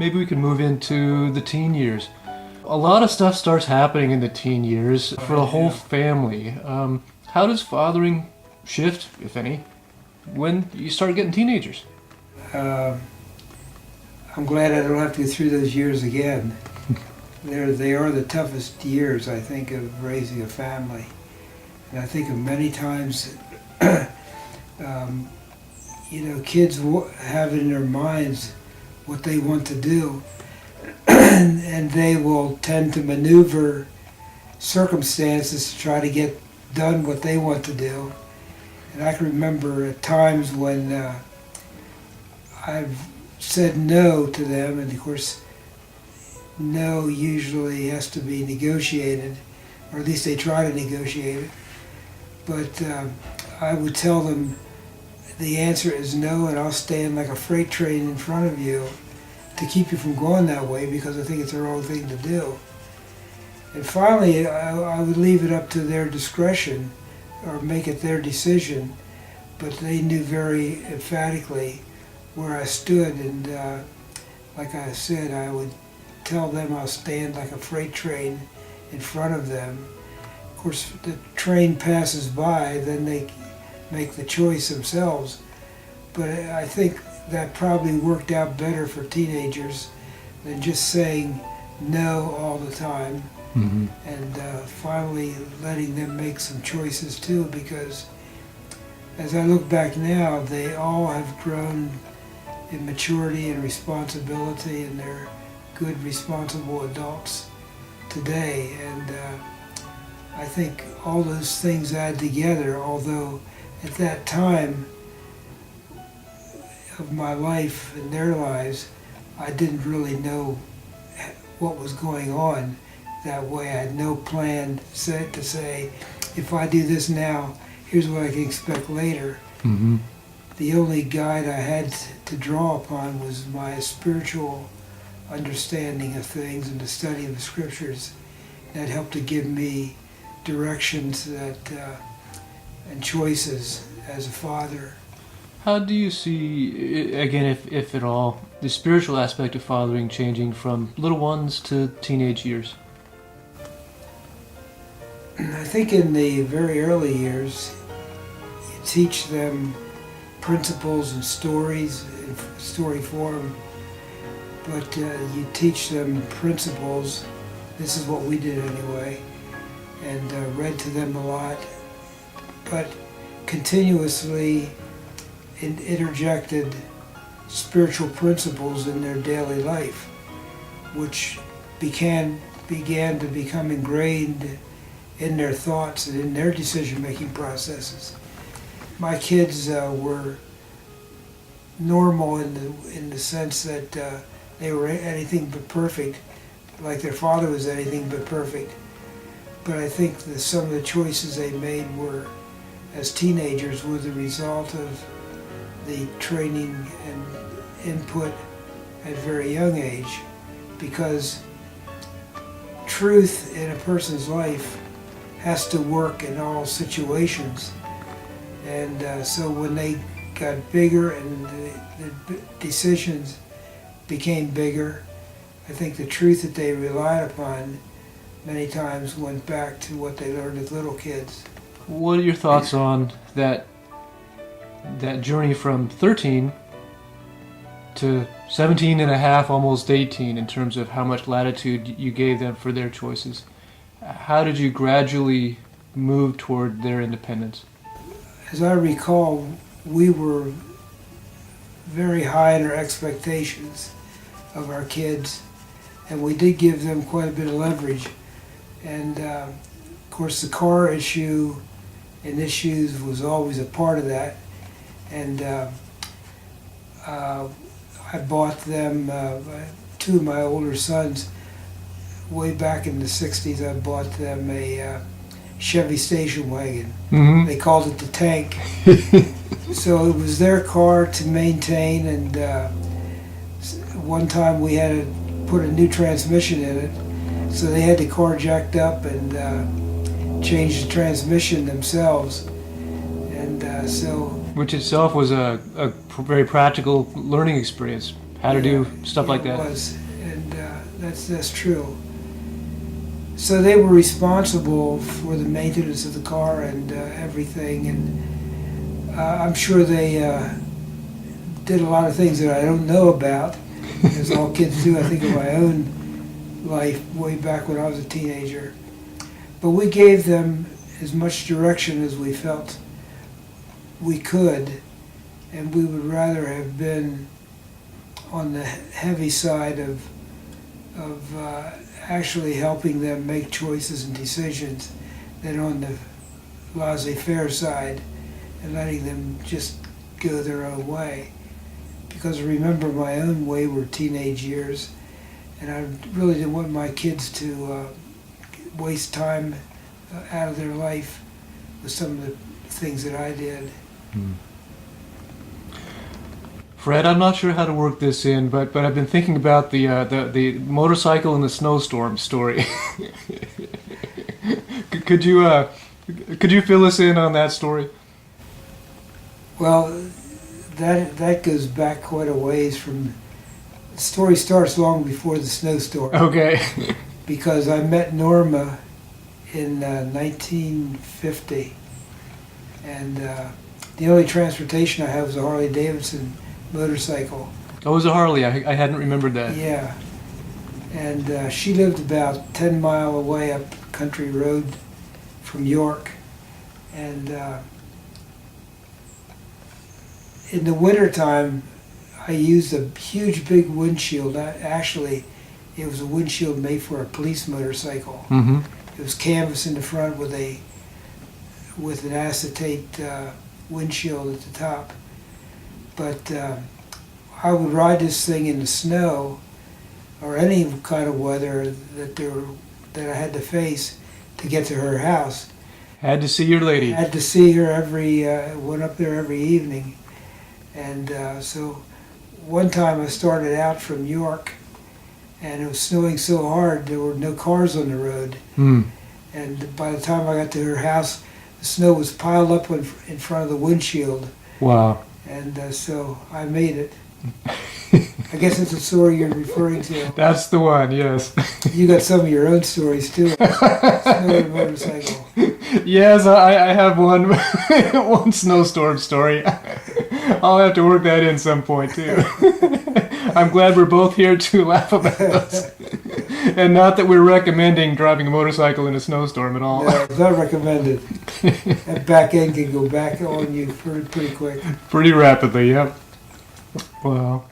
maybe we can move into the teen years. A lot of stuff starts happening in the teen years for the whole family. How does fathering shift, if any, when you start getting teenagers? I'm glad I don't have to go through those years again. They are the toughest years, I think, of raising a family. And I think of many times, kids have in their minds what they want to do, and they will tend to maneuver circumstances to try to get done what they want to do. And I can remember at times when I've said no to them, and of course no usually has to be negotiated, or at least they try to negotiate it. But I would tell them the answer is no, and I'll stand like a freight train in front of you to keep you from going that way, because I think it's the wrong thing to do. And finally, I would leave it up to their discretion, or make it their decision, but they knew very emphatically where I stood, and like I said, I would tell them I'll stand like a freight train in front of them. Of course, the train passes by, then they make the choice themselves. But I think that probably worked out better for teenagers than just saying no all the time. Mm-hmm. And finally letting them make some choices too, because as I look back now, they all have grown in maturity and responsibility, and they're good, responsible adults today. And I think all those things add together, although at that time of my life and their lives, I didn't really know what was going on that way. I had no plan set to say, if I do this now, here's what I can expect later. Mm-hmm. The only guide I had to draw upon was my spiritual understanding of things and the study of the scriptures that helped to give me directions and choices as a father. How do you see, again, if at all, the spiritual aspect of fathering changing from little ones to teenage years? I think in the very early years, you teach them principles and stories in story form, but you teach them principles. This is what we did anyway, and read to them a lot, but continuously interjected spiritual principles in their daily life, which began to become ingrained in their thoughts and in their decision-making processes. My kids were normal in the sense that they were anything but perfect, like their father was anything but perfect. But I think that some of the choices they made were, as teenagers, were the result of the training and input at a very young age, because truth in a person's life has to work in all situations. And so when they got bigger and the decisions became bigger, I think the truth that they relied upon many times went back to what they learned as little kids. What are your thoughts on that journey from 13 to 17 and a half, almost 18, in terms of how much latitude you gave them for their choices? How did you gradually move toward their independence? As I recall, we were very high in our expectations of our kids, and we did give them quite a bit of leverage. And of course, the car issue and issues was always a part of that. And I bought them, two of my older sons, way back in the 60s, I bought them a Chevy station wagon. Mm-hmm. They called it the Tank. So it was their car to maintain, and one time we had to put a new transmission in it, so they had the car jacked up and change the transmission themselves. And so... Which itself was a very practical learning experience, how to do Yeah, stuff yeah, like that. It was, and that's true. So they were responsible for the maintenance of the car and everything, and I'm sure they did a lot of things that I don't know about, as all kids do. I think of my own life way back when I was a teenager. But we gave them as much direction as we felt we could, and we would rather have been on the heavy side of actually helping them make choices and decisions than on the laissez-faire side and letting them just go their own way. Because I remember my own wayward teenage years, and I really didn't want my kids to waste time out of their life with some of the things that I did. Fred, I'm not sure how to work this in, but I've been thinking about the motorcycle and the snowstorm story. Could you fill us in on that story? Well, that goes back quite a ways. From the story starts long before the snowstorm. Okay. Because I met Norma in 1950, and the only transportation I had was a Harley Davidson motorcycle. Oh, it was a Harley. I hadn't remembered that. Yeah, and she lived about 10 mile away up country road from York, and in the wintertime I used a huge big windshield. Actually, it was a windshield made for a police motorcycle. Mm-hmm. It was canvas in the front with an acetate windshield at the top. But I would ride this thing in the snow or any kind of weather that I had to face to get to her house. Had to see your lady. I had to see her went up there every evening. And so one time I started out from York, and it was snowing so hard there were no cars on the road. Mm. And by the time I got to her house, the snow was piled up in front of the windshield. Wow. And so I made it. I guess that's the story you're referring to. That's the one, yes. You got some of your own stories too. Snowy motorcycle. Yes, I have one one snowstorm story. I'll have to work that in some point too. I'm glad we're both here to laugh about this. And not that we're recommending driving a motorcycle in a snowstorm at all. No, it's not recommended. That back end can go back on you pretty quick. Pretty rapidly, yep. Wow.